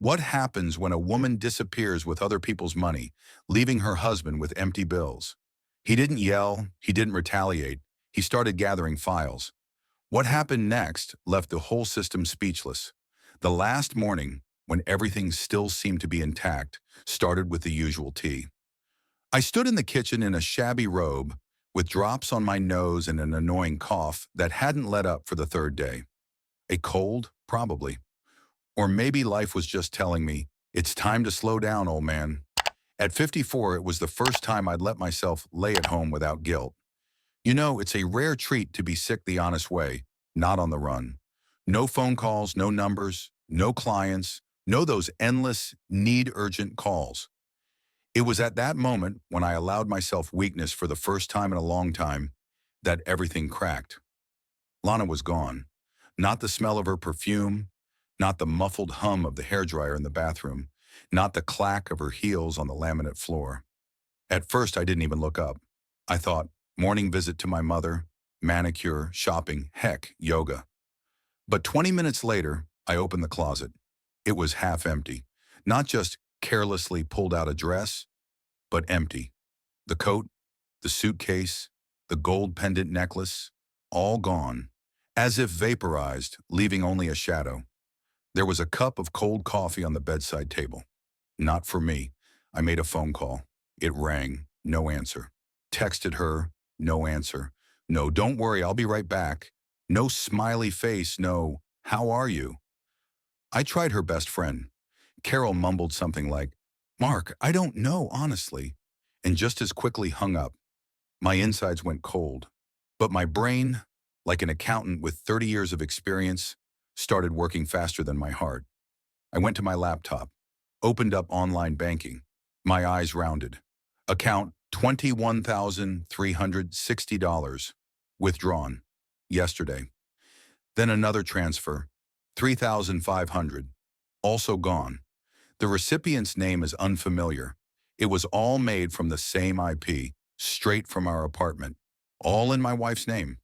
What happens when a woman disappears with other people's money, leaving her husband with empty bills? He didn't yell, he didn't retaliate, he started gathering files. What happened next left the whole system speechless. The last morning, when everything still seemed to be intact, started with the usual tea. I stood in the kitchen in a shabby robe, with drops on my nose and an annoying cough that hadn't let up for the third day. A cold? Probably. Or maybe life was just telling me, it's time to slow down, old man. At 54, it was the first time I'd let myself lay at home without guilt. You know, it's a rare treat to be sick the honest way, not on the run. No phone calls, no numbers, no clients, no those endless, need-urgent calls. It was at that moment, when I allowed myself weakness for the first time in a long time, that everything cracked. Lana was gone. Not the smell of her perfume, not the muffled hum of the hairdryer in the bathroom, not the clack of her heels on the laminate floor. At first, I didn't even look up. I thought, morning visit to my mother, manicure, shopping, heck, yoga. But 20 minutes later, I opened the closet. It was half empty. Not just carelessly pulled out a dress, but empty. The coat, the suitcase, the gold pendant necklace, all gone, as if vaporized, leaving only a shadow. There was a cup of cold coffee on the bedside table. Not for me. I made a phone call. It rang. No answer. Texted her. No answer. No, don't worry, I'll be right back. No smiley face. No, how are you? I tried her best friend. Carol mumbled something like, Mark, I don't know, honestly, and just as quickly hung up. My insides went cold. But my brain, like an accountant with 30 years of experience, started working faster than my heart. I went to my laptop, opened up online banking. My eyes rounded. Account $21,360. Withdrawn. Yesterday. Then another transfer. $3,500. Also gone. The recipient's name is unfamiliar. It was all made from the same IP, straight from our apartment. All in my wife's name.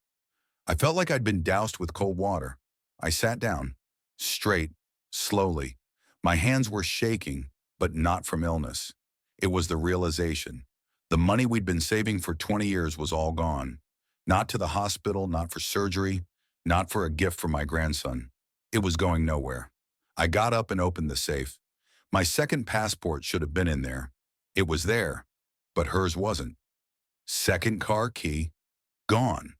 I felt like I'd been doused with cold water. I sat down, straight, slowly. My hands were shaking, but not from illness. It was the realization. The money we'd been saving for 20 years was all gone. Not to the hospital, not for surgery, not for a gift for my grandson. It was going nowhere. I got up and opened the safe. My second passport should have been in there. It was there, but hers wasn't. Second car key, gone.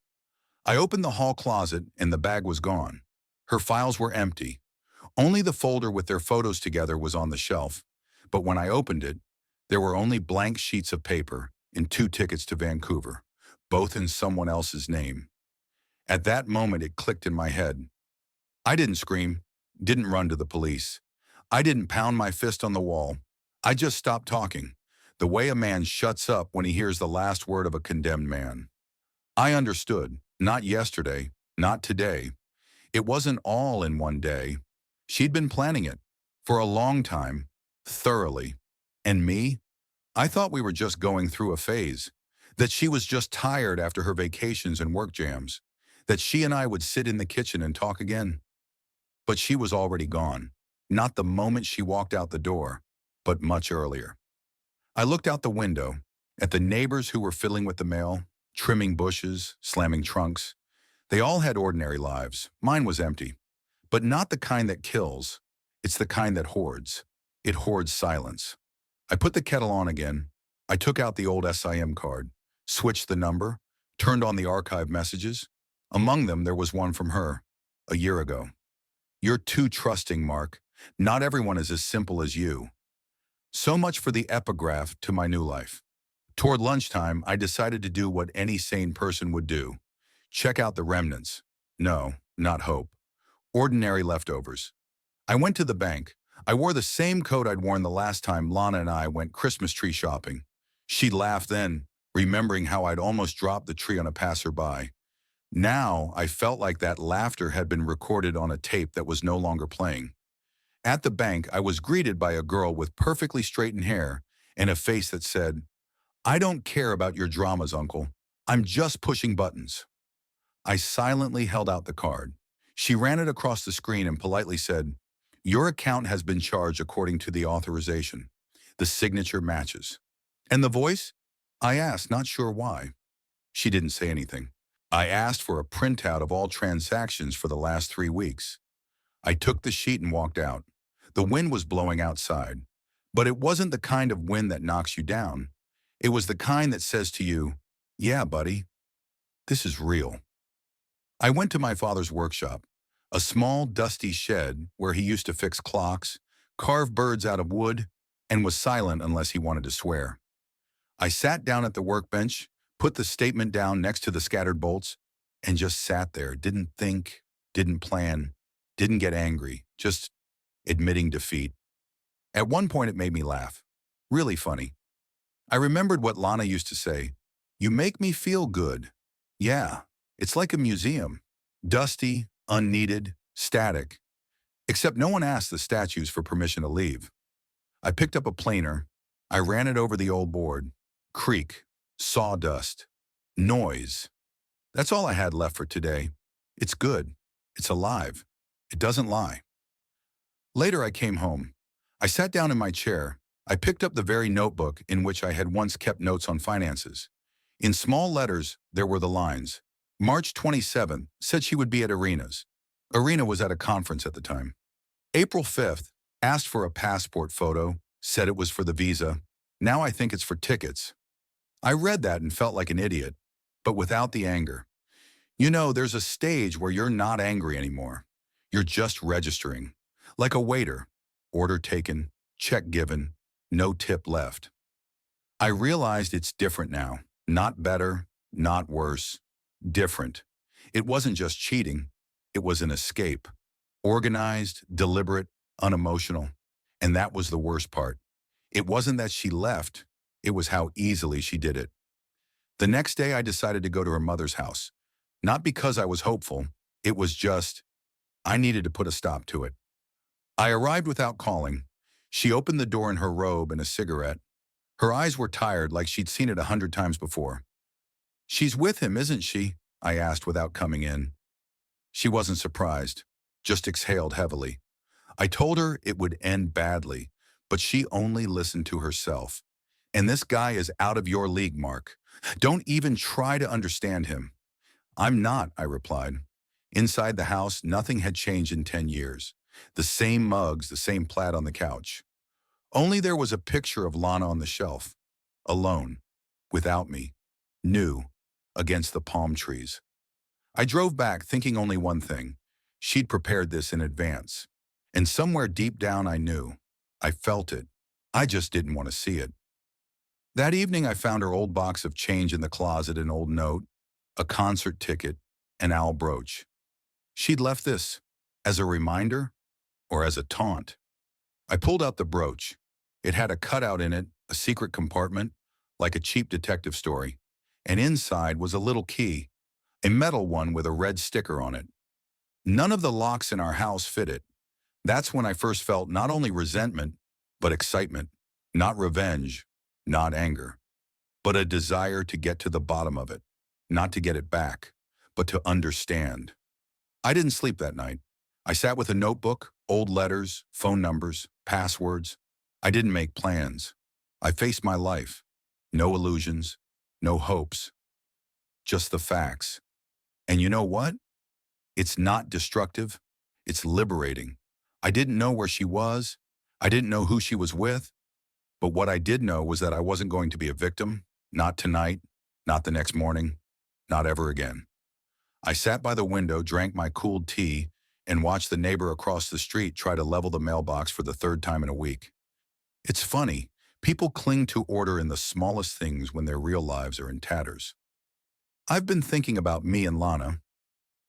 I opened the hall closet and the bag was gone. Her files were empty. Only the folder with their photos together was on the shelf. But when I opened it, there were only blank sheets of paper and 2 tickets to Vancouver, both in someone else's name. At that moment, it clicked in my head. I didn't scream, didn't run to the police. I didn't pound my fist on the wall. I just stopped talking, the way a man shuts up when he hears the last word of a condemned man. I understood, not yesterday, not today. It wasn't all in one day. She'd been planning it for a long time, thoroughly. And me? I thought we were just going through a phase, that she was just tired after her vacations and work jams, that she and I would sit in the kitchen and talk again. But she was already gone, not the moment she walked out the door, but much earlier. I looked out the window at the neighbors who were fiddling with the mail, trimming bushes, slamming trunks. They all had ordinary lives. Mine was empty. But not the kind that kills. It's the kind that hoards. It hoards silence. I put the kettle on again. I took out the old SIM card, switched the number, turned on the archive messages. Among them, there was one from her, a year ago. You're too trusting, Mark. Not everyone is as simple as you. So much for the epigraph to my new life. Toward lunchtime, I decided to do what any sane person would do. Check out the remnants. No, not hope. Ordinary leftovers. I went to the bank. I wore the same coat I'd worn the last time Lana and I went Christmas tree shopping. She laughed then, remembering how I'd almost dropped the tree on a passerby. Now, I felt like that laughter had been recorded on a tape that was no longer playing. At the bank, I was greeted by a girl with perfectly straightened hair and a face that said, I don't care about your dramas, uncle. I'm just pushing buttons. I silently held out the card. She ran it across the screen and politely said, Your account has been charged according to the authorization. The signature matches. And the voice? I asked, not sure why. She didn't say anything. I asked for a printout of all transactions for the last 3 weeks. I took the sheet and walked out. The wind was blowing outside. But it wasn't the kind of wind that knocks you down. It was the kind that says to you, yeah, buddy, this is real. I went to my father's workshop, a small, dusty shed where he used to fix clocks, carve birds out of wood, and was silent unless he wanted to swear. I sat down at the workbench, put the statement down next to the scattered bolts, and just sat there, didn't think, didn't plan, didn't get angry, just admitting defeat. At one point it made me laugh. Really funny. I remembered what Lana used to say, "You make me feel good." Yeah, it's like a museum. Dusty, unneeded, static. Except no one asked the statues for permission to leave. I picked up a planer. I ran it over the old board. Creak, sawdust, noise. That's all I had left for today. It's good. It's alive. It doesn't lie. Later I came home. I sat down in my chair. I picked up the very notebook in which I had once kept notes on finances. In small letters, there were the lines. March 27th said she would be at Arena's. Arena was at a conference at the time. April 5th asked for a passport photo, said it was for the visa. Now I think it's for tickets. I read that and felt like an idiot, but without the anger. You know, there's a stage where you're not angry anymore. You're just registering. Like a waiter. Order taken, check given, no tip left. I realized it's different now. Not better, not worse. Different. It wasn't just cheating. It was an escape. Organized, deliberate, unemotional. And that was the worst part. It wasn't that she left. It was how easily she did it. The next day I decided to go to her mother's house. Not because I was hopeful. It was just, I needed to put a stop to it. I arrived without calling. She opened the door in her robe and a cigarette. Her eyes were tired, like she'd seen it 100 times before. "She's with him, isn't she?" I asked without coming in. She wasn't surprised, just exhaled heavily. I told her it would end badly, but she only listened to herself. "And this guy is out of your league, Mark. Don't even try to understand him." "I'm not," I replied. Inside the house, nothing had changed in 10 years. The same mugs, the same plaid on the couch. Only there was a picture of Lana on the shelf. Alone. Without me. New. Against the palm trees. I drove back thinking only one thing. She'd prepared this in advance. And somewhere deep down I knew. I felt it. I just didn't want to see it. That evening I found her old box of change in the closet, an old note, a concert ticket, an owl brooch. She'd left this. As a reminder? Or as a taunt? I pulled out the brooch. It had a cutout in it, a secret compartment, like a cheap detective story. And inside was a little key, a metal one with a red sticker on it. None of the locks in our house fit it. That's when I first felt not only resentment, but excitement. Not revenge, not anger, but a desire to get to the bottom of it. Not to get it back, but to understand. I didn't sleep that night. I sat with a notebook, old letters, phone numbers, passwords. I didn't make plans. I faced my life. No illusions, no hopes. Just the facts. And you know what? It's not destructive. It's liberating. I didn't know where she was. I didn't know who she was with. But what I did know was that I wasn't going to be a victim. Not tonight, not the next morning, not ever again. I sat by the window, drank my cooled tea, and watched the neighbor across the street try to level the mailbox for the 3rd time in a week. It's funny, people cling to order in the smallest things when their real lives are in tatters. I've been thinking about me and Lana.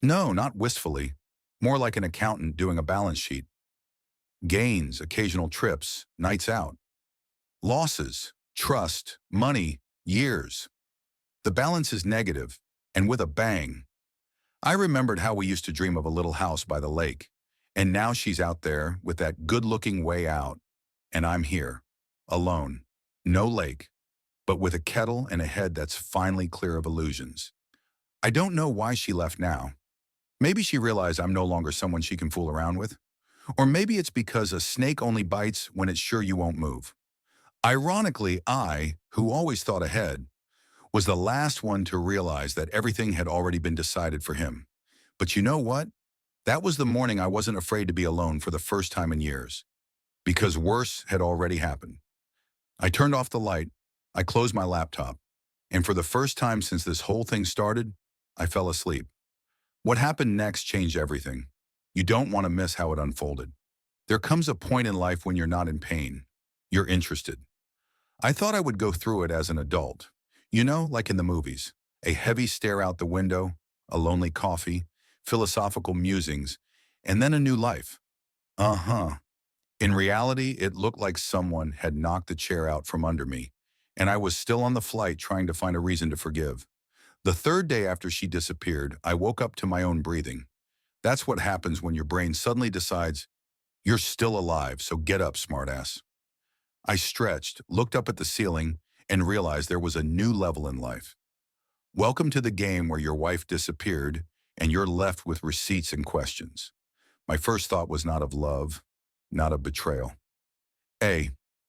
No, not wistfully, more like an accountant doing a balance sheet. Gains, occasional trips, nights out. Losses, trust, money, years. The balance is negative, and with a bang. I remembered how we used to dream of a little house by the lake, and now she's out there with that good-looking way out, and I'm here, alone, no lake, but with a kettle and a head that's finally clear of illusions. I don't know why she left now. Maybe she realized I'm no longer someone she can fool around with. Or maybe it's because a snake only bites when it's sure you won't move. Ironically, I, who always thought ahead, was the last one to realize that everything had already been decided for him. But you know what? That was the morning I wasn't afraid to be alone for the first time in years, because worse had already happened. I turned off the light, I closed my laptop, and for the first time since this whole thing started, I fell asleep. What happened next changed everything. You don't want to miss how it unfolded. There comes a point in life when you're not in pain. You're interested. I thought I would go through it as an adult. You know, like in the movies. A heavy stare out the window, a lonely coffee, philosophical musings, and then a new life. Uh-huh. In reality, it looked like someone had knocked the chair out from under me, and I was still on the flight trying to find a reason to forgive. The third day after she disappeared, I woke up to my own breathing. That's what happens when your brain suddenly decides, you're still alive, so get up, smartass. I stretched, looked up at the ceiling, and realized there was a new level in life. Welcome to the game where your wife disappeared and you're left with receipts and questions. My first thought was not of love, not of betrayal.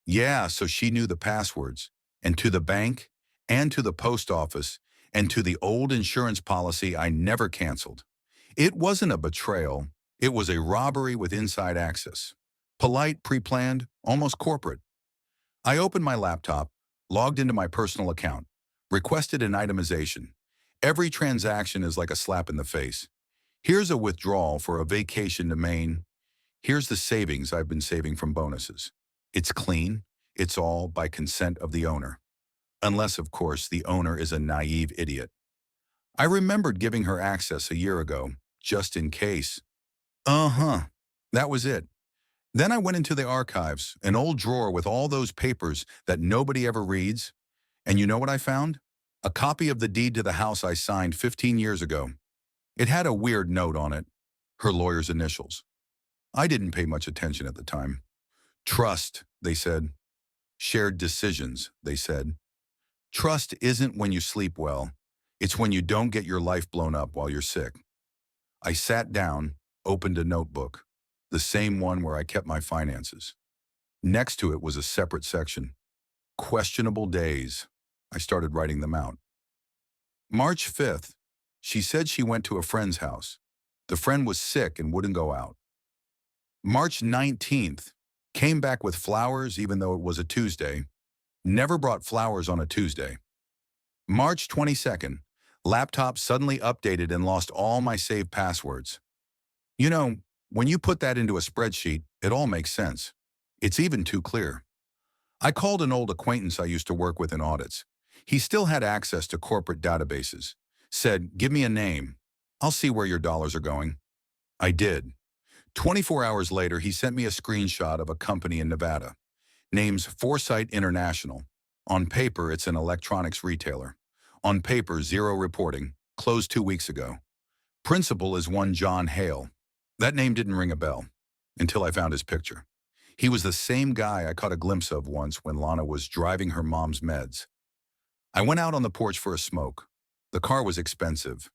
Yeah, so she knew the passwords, and to the bank, and to the post office, and to the old insurance policy I never canceled. It wasn't a betrayal, it was a robbery with inside access. Polite, pre-planned, almost corporate. I opened my laptop, logged into my personal account, requested an itemization. Every transaction is like a slap in the face. Here's a withdrawal for a vacation to Maine. Here's the savings I've been saving from bonuses. It's clean. It's all by consent of the owner. Unless, of course, the owner is a naive idiot. I remembered giving her access a year ago, just in case. Uh-huh. That was it. Then I went into the archives, an old drawer with all those papers that nobody ever reads. And you know what I found? A copy of the deed to the house I signed 15 years ago. It had a weird note on it, her lawyer's initials. I didn't pay much attention at the time. Trust, they said. Shared decisions, they said. Trust isn't when you sleep well. It's when you don't get your life blown up while you're sick. I sat down, opened a notebook, the same one where I kept my finances. Next to it was a separate section. Questionable days. I started writing them out. March 5th, she said she went to a friend's house. The friend was sick and wouldn't go out. March 19th, came back with flowers even though it was a Tuesday. Never brought flowers on a Tuesday. March 22nd, laptop suddenly updated and lost all my saved passwords. You know, when you put that into a spreadsheet, it all makes sense. It's even too clear. I called an old acquaintance I used to work with in audits. He still had access to corporate databases. Said, give me a name. I'll see where your dollars are going. I did. 24 hours later, he sent me a screenshot of a company in Nevada. Name's Foresight International. On paper, it's an electronics retailer. On paper, zero reporting. Closed 2 weeks ago. Principal is one John Hale. That name didn't ring a bell until I found his picture. He was the same guy I caught a glimpse of once when Lana was driving her mom's meds. I went out on the porch for a smoke. The car was expensive.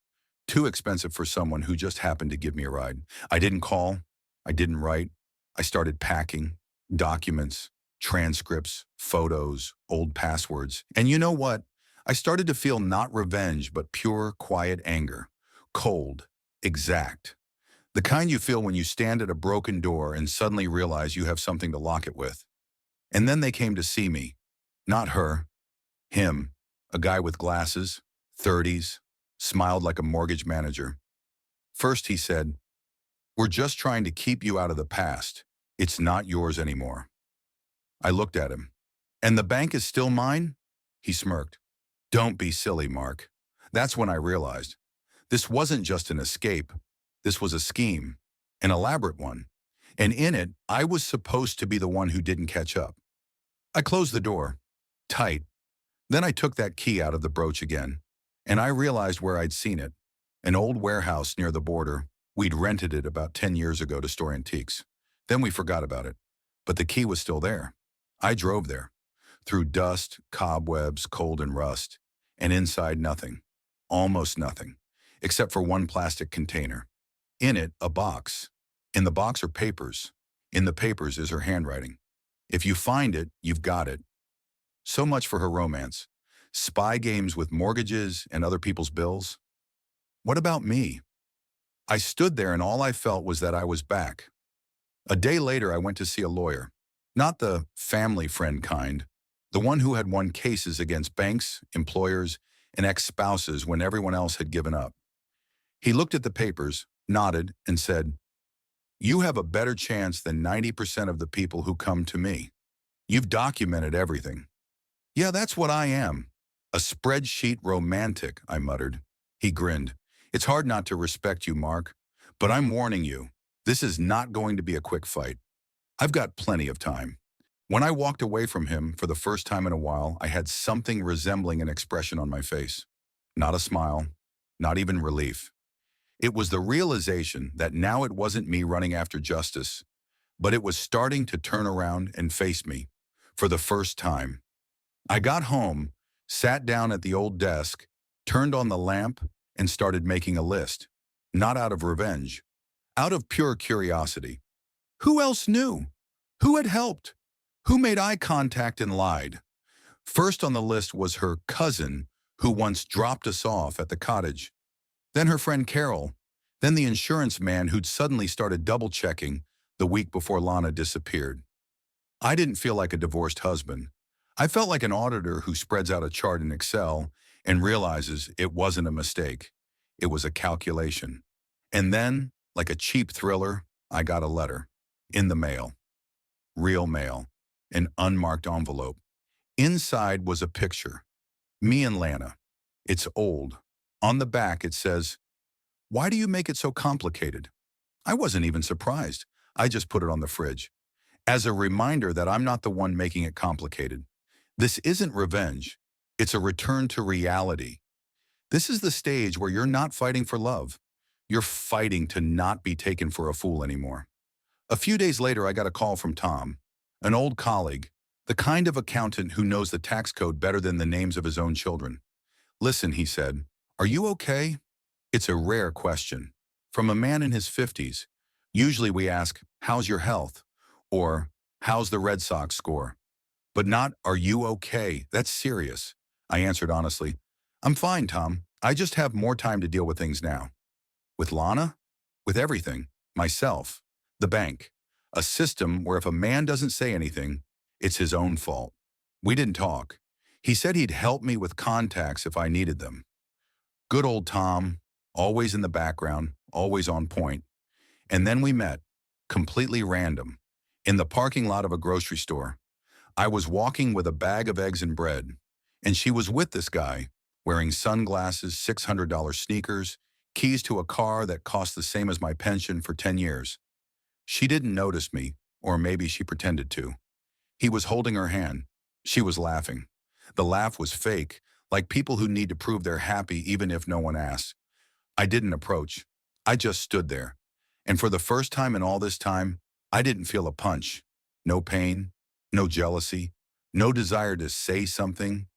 Too expensive for someone who just happened to give me a ride. I didn't call. I didn't write. I started packing. Documents, transcripts, photos, old passwords. And you know what? I started to feel not revenge, but pure, quiet anger. Cold. Exact. The kind you feel when you stand at a broken door and suddenly realize you have something to lock it with. And then they came to see me. Not her. Him. A guy with glasses, 30s, smiled like a mortgage manager. First he said, we're just trying to keep you out of the past. It's not yours anymore. I looked at him. And the bank is still mine? He smirked. Don't be silly, Mark. That's when I realized. This wasn't just an escape. This was a scheme, an elaborate one. And in it, I was supposed to be the one who didn't catch up. I closed the door, tight. Then I took that key out of the brooch again, and I realized where I'd seen it. An old warehouse near the border. We'd rented it about 10 years ago to store antiques. Then we forgot about it. But the key was still there. I drove there. Through dust, cobwebs, cold and rust. And inside nothing. Almost nothing. Except for one plastic container. In it, a box. In the box are papers. In the papers is her handwriting. If you find it, you've got it. So much for her romance. Spy games with mortgages and other people's bills. What about me? I stood there and all I felt was that I was back. A day later, I went to see a lawyer. Not the family friend kind, the one who had won cases against banks, employers, and ex-spouses when everyone else had given up. He looked at the papers, nodded, and said, "You have a better chance than 90% of the people who come to me. You've documented everything." "Yeah, that's what I am. A spreadsheet romantic," I muttered. He grinned. "It's hard not to respect you, Mark. But I'm warning you, this is not going to be a quick fight. I've got plenty of time." When I walked away from him for the first time in a while, I had something resembling an expression on my face. Not a smile, not even relief. It was the realization that now it wasn't me running after justice, but it was starting to turn around and face me for the first time. I got home, sat down at the old desk, turned on the lamp, and started making a list. Not out of revenge, out of pure curiosity. Who else knew? Who had helped? Who made eye contact and lied? First on the list was her cousin, who once dropped us off at the cottage. Then her friend Carol. Then the insurance man who'd suddenly started double-checking the week before Lana disappeared. I didn't feel like a divorced husband. I felt like an auditor who spreads out a chart in Excel and realizes it wasn't a mistake. It was a calculation. And then, like a cheap thriller, I got a letter. In the mail. Real mail. An unmarked envelope. Inside was a picture. Me and Lana. It's old. On the back it says, "Why do you make it so complicated?" I wasn't even surprised. I just put it on the fridge. As a reminder that I'm not the one making it complicated. This isn't revenge. It's a return to reality. This is the stage where you're not fighting for love. You're fighting to not be taken for a fool anymore. A few days later, I got a call from Tom, an old colleague, the kind of accountant who knows the tax code better than the names of his own children. "Listen," he said, "are you okay?" It's a rare question. From a man in his 50s, usually we ask, "How's your health?" Or, "How's the Red Sox score?" But not, "Are you okay?" That's serious. I answered honestly, "I'm fine, Tom. I just have more time to deal with things now." With Lana? With everything. Myself. The bank. A system where if a man doesn't say anything, it's his own fault. We didn't talk. He said he'd help me with contacts if I needed them. Good old Tom, always in the background, always on point. And then we met, completely random, in the parking lot of a grocery store. I was walking with a bag of eggs and bread, and she was with this guy, wearing sunglasses, $600 sneakers, keys to a car that cost the same as my pension for 10 years. She didn't notice me, or maybe she pretended to. He was holding her hand. She was laughing. The laugh was fake, like people who need to prove they're happy even if no one asks. I didn't approach. I just stood there. And for the first time in all this time, I didn't feel a punch. No pain, no jealousy, no desire to say something.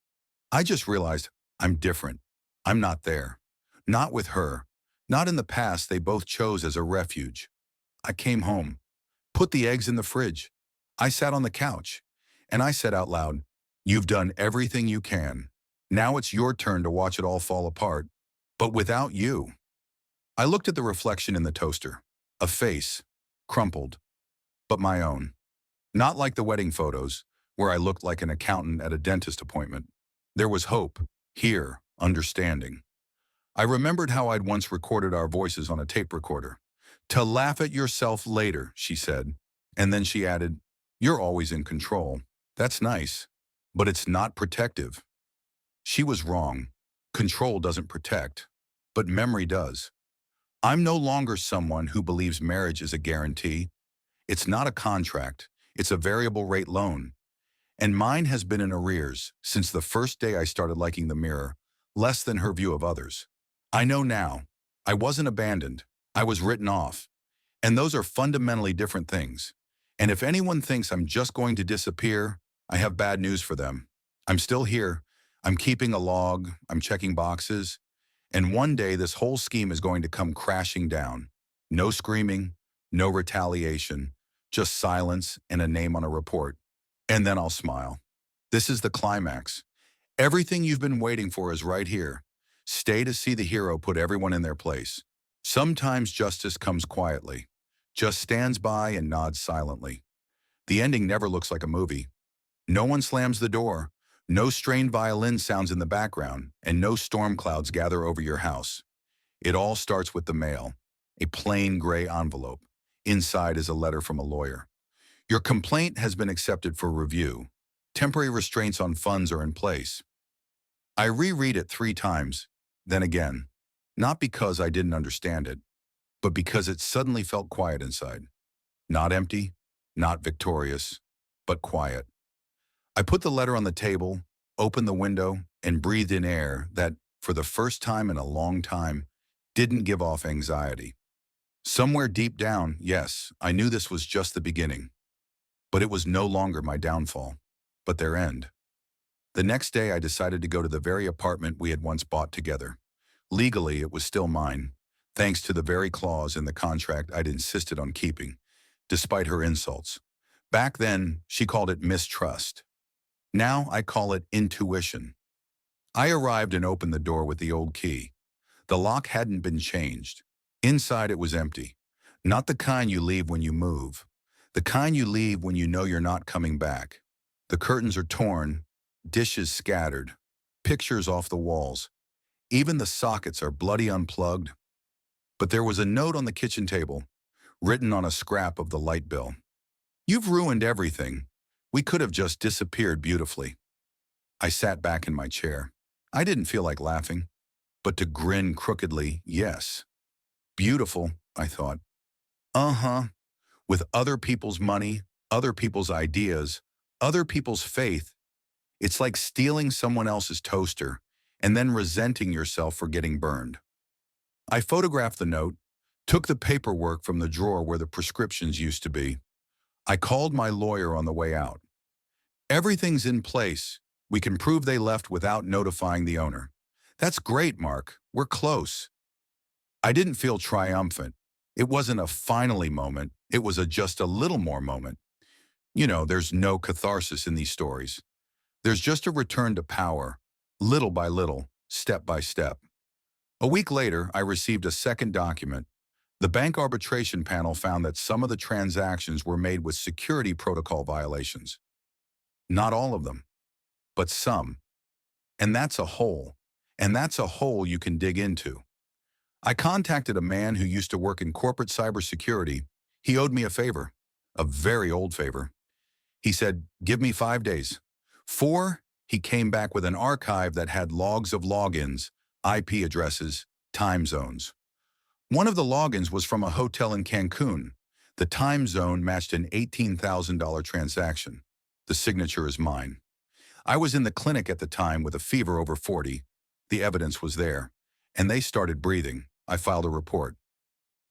I just realized I'm different. I'm not there. Not with her. Not in the past they both chose as a refuge. I came home, put the eggs in the fridge. I sat on the couch, and I said out loud, "You've done everything you can. Now it's your turn to watch it all fall apart. But without you." I looked at the reflection in the toaster. A face, crumpled, but my own. Not like the wedding photos, where I looked like an accountant at a dentist appointment. There was hope, here, understanding. I remembered how I'd once recorded our voices on a tape recorder. "To laugh at yourself later," she said. And then she added, "You're always in control. That's nice, but it's not protective." She was wrong. Control doesn't protect, but memory does. I'm no longer someone who believes marriage is a guarantee. It's not a contract. It's a variable rate loan. And mine has been in arrears since the first day I started liking the mirror, less than her view of others. I know now. I wasn't abandoned. I was written off. And those are fundamentally different things. And if anyone thinks I'm just going to disappear, I have bad news for them. I'm still here. I'm keeping a log. I'm checking boxes. And one day this whole scheme is going to come crashing down. No screaming, No retaliation, just silence and a name on a report. And then I'll smile. This is the climax. Everything you've been waiting for is right here. Stay to see the hero put everyone in their place. Sometimes justice comes quietly, just stands by and nods silently. The ending never looks like a movie. No one slams the door, no strained violin sounds in the background, and no storm clouds gather over your house. It all starts with the mail, a plain gray envelope. Inside is a letter from a lawyer. Your complaint has been accepted for review. Temporary restraints on funds are in place. I reread it 3 times, then again, not because I didn't understand it, but because it suddenly felt quiet inside. Not empty, not victorious, but quiet. I put the letter on the table, opened the window, and breathed in air that, for the first time in a long time, didn't give off anxiety. Somewhere deep down, yes, I knew this was just the beginning. But it was no longer my downfall, but their end. The next day, I decided to go to the very apartment we had once bought together. Legally, it was still mine, thanks to the very clause in the contract I'd insisted on keeping, despite her insults. Back then, she called it mistrust. Now I call it intuition. I arrived and opened the door with the old key. The lock hadn't been changed. Inside it was empty. Not the kind you leave when you move. The kind you leave when you know you're not coming back. The curtains are torn, dishes scattered, pictures off the walls. Even the sockets are bloody unplugged. But there was a note on the kitchen table, written on a scrap of the light bill. You've ruined everything. We could have just disappeared beautifully. I sat back in my chair. I didn't feel like laughing, but to grin crookedly, yes. Beautiful, I thought. Uh-huh. With other people's money, other people's ideas, other people's faith, it's like stealing someone else's toaster and then resenting yourself for getting burned. I photographed the note, took the paperwork from the drawer where the prescriptions used to be. I called my lawyer on the way out. Everything's in place. We can prove they left without notifying the owner. That's great, Mark. We're close. I didn't feel triumphant. It wasn't a finally moment. It was a just a little more moment. You know, there's no catharsis in these stories. There's just a return to power, little by little, step by step. A week later, I received a second document. The bank arbitration panel found that some of the transactions were made with security protocol violations. Not all of them, but some. And that's a hole. And that's a hole you can dig into. I contacted a man who used to work in corporate cybersecurity. He owed me a favor, a very old favor. He said, give me 5 days. 4, he came back with an archive that had logs of logins, IP addresses, time zones. One of the logins was from a hotel in Cancun. The time zone matched an $18,000 transaction. The signature is mine. I was in the clinic at the time with a fever over 40. The evidence was there. And they started breathing. I filed a report.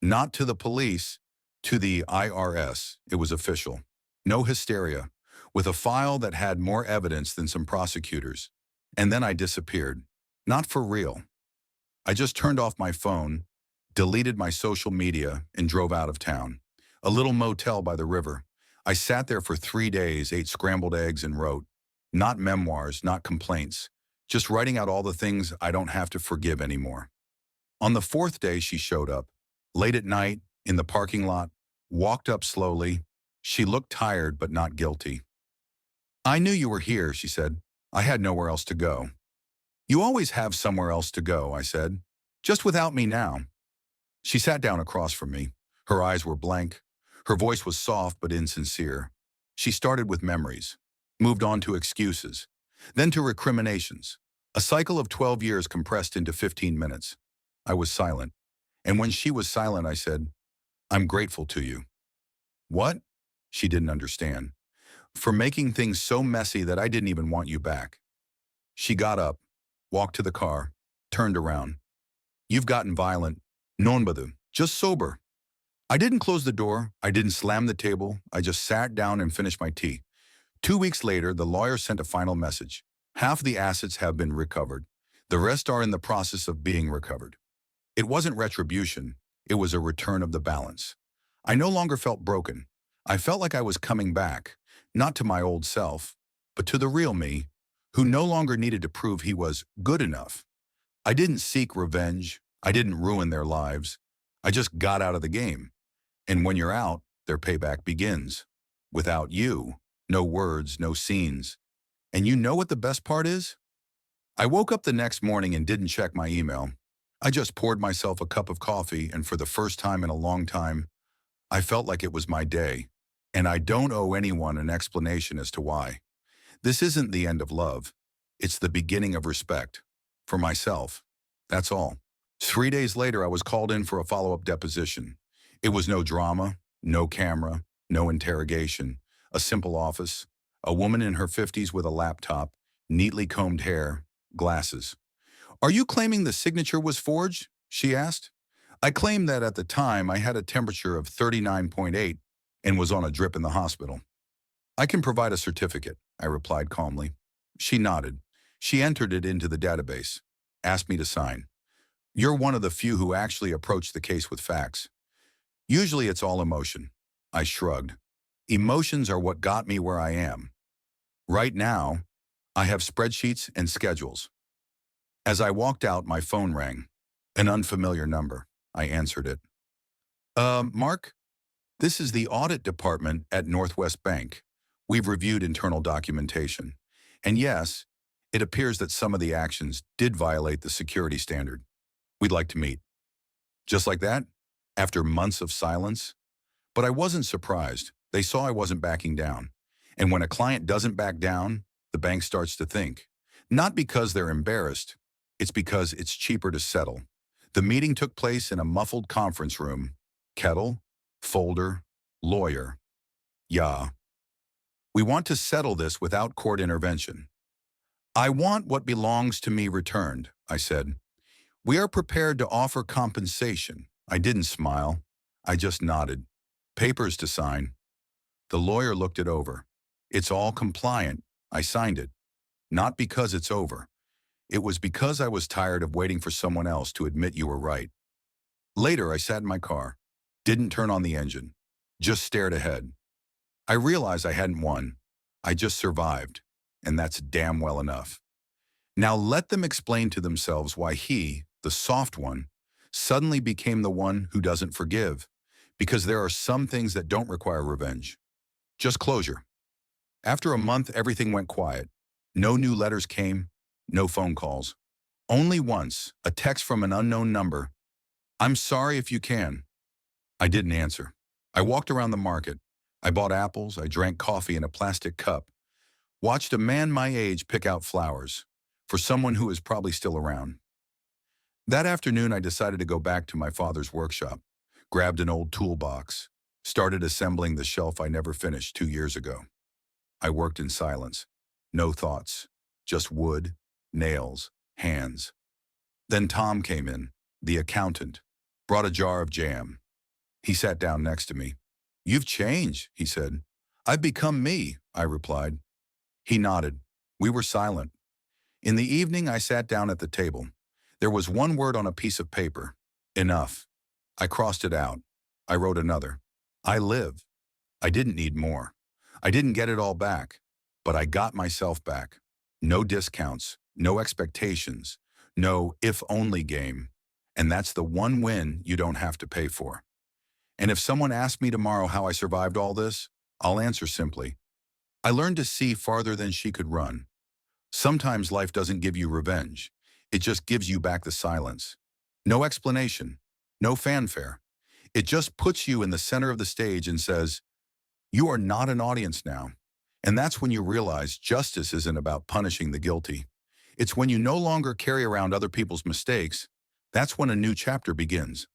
Not to the police, to the IRS. It was official. No hysteria. With a file that had more evidence than some prosecutors. And then I disappeared. Not for real. I just turned off my phone, deleted my social media, and drove out of town. A little motel by the river. I sat there for 3 days, ate scrambled eggs, and wrote. Not memoirs, not complaints. Just writing out all the things I don't have to forgive anymore. On the 4th day, she showed up. Late at night, in the parking lot, walked up slowly. She looked tired but not guilty. I knew you were here, she said. I had nowhere else to go. You always have somewhere else to go, I said. Just without me now. She sat down across from me. Her eyes were blank. Her voice was soft but insincere. She started with memories, moved on to excuses, then to recriminations. A cycle of 12 years compressed into 15 minutes. I was silent. And when she was silent, I said, I'm grateful to you. What? She didn't understand. For making things so messy that I didn't even want you back. She got up, walked to the car, turned around. You've gotten violent. Non badu, just sober. I didn't close the door. I didn't slam the table. I just sat down and finished my tea. 2 weeks later, the lawyer sent a final message. Half the assets have been recovered. The rest are in the process of being recovered. It wasn't retribution. It was a return of the balance. I no longer felt broken. I felt like I was coming back, not to my old self, but to the real me, who no longer needed to prove he was good enough. I didn't seek revenge. I didn't ruin their lives. I just got out of the game. And when you're out, their payback begins. Without you, no words, no scenes. And you know what the best part is? I woke up the next morning and didn't check my email. I just poured myself a cup of coffee, and for the first time in a long time, I felt like it was my day. And I don't owe anyone an explanation as to why. This isn't the end of love. It's the beginning of respect. For myself. That's all. 3 days later, I was called in for a follow-up deposition. It was no drama, no camera, no interrogation. A simple office. A woman in her 50s with a laptop, neatly combed hair, glasses. "Are you claiming the signature was forged?" she asked. I claimed that at the time I had a temperature of 39.8 and was on a drip in the hospital. "I can provide a certificate," I replied calmly. She nodded. She entered it into the database, asked me to sign. "You're one of the few who actually approach the case with facts. Usually it's all emotion." I shrugged. Emotions are what got me where I am. Right now, I have spreadsheets and schedules. As I walked out, my phone rang. An unfamiliar number. I answered it. Mark, this is the audit department at Northwest Bank. We've reviewed internal documentation. And yes, it appears that some of the actions did violate the security standard. We'd like to meet." Just like that, after months of silence. But I wasn't surprised. They saw I wasn't backing down. And when a client doesn't back down, the bank starts to think. Not because they're embarrassed, it's because it's cheaper to settle. The meeting took place in a muffled conference room. Kettle, folder, lawyer. Yeah. "We want to settle this without court intervention." "I want what belongs to me returned," I said. "We are prepared to offer compensation." I didn't smile. I just nodded. "Papers to sign." The lawyer looked it over. "It's all compliant." I signed it. Not because it's over. It was because I was tired of waiting for someone else to admit you were right. Later, I sat in my car. Didn't turn on the engine. Just stared ahead. I realized I hadn't won. I just survived. And that's damn well enough. Now let them explain to themselves why he, the soft one, suddenly became the one who doesn't forgive. Because there are some things that don't require revenge. Just closure. After a month, everything went quiet. No new letters came, no phone calls. Only once, a text from an unknown number. "I'm sorry if you can." I didn't answer. I walked around the market. I bought apples, I drank coffee in a plastic cup. Watched a man my age pick out flowers. For someone who is probably still around. That afternoon, I decided to go back to my father's workshop. Grabbed an old toolbox. Started assembling the shelf I never finished 2 years ago. I worked in silence. No thoughts. Just wood, nails, hands. Then Tom came in, the accountant. Brought a jar of jam. He sat down next to me. "You've changed," he said. "I've become me," I replied. He nodded. We were silent. In the evening, I sat down at the table. There was one word on a piece of paper. Enough. I crossed it out. I wrote another. I live. I didn't need more. I didn't get it all back, but I got myself back. No discounts, no expectations, no if-only game. And that's the one win you don't have to pay for. And if someone asks me tomorrow how I survived all this, I'll answer simply. I learned to see farther than she could run. Sometimes life doesn't give you revenge. It just gives you back the silence. No explanation, no fanfare. It just puts you in the center of the stage and says, you are not an audience now. And that's when you realize justice isn't about punishing the guilty. It's when you no longer carry around other people's mistakes. That's when a new chapter begins.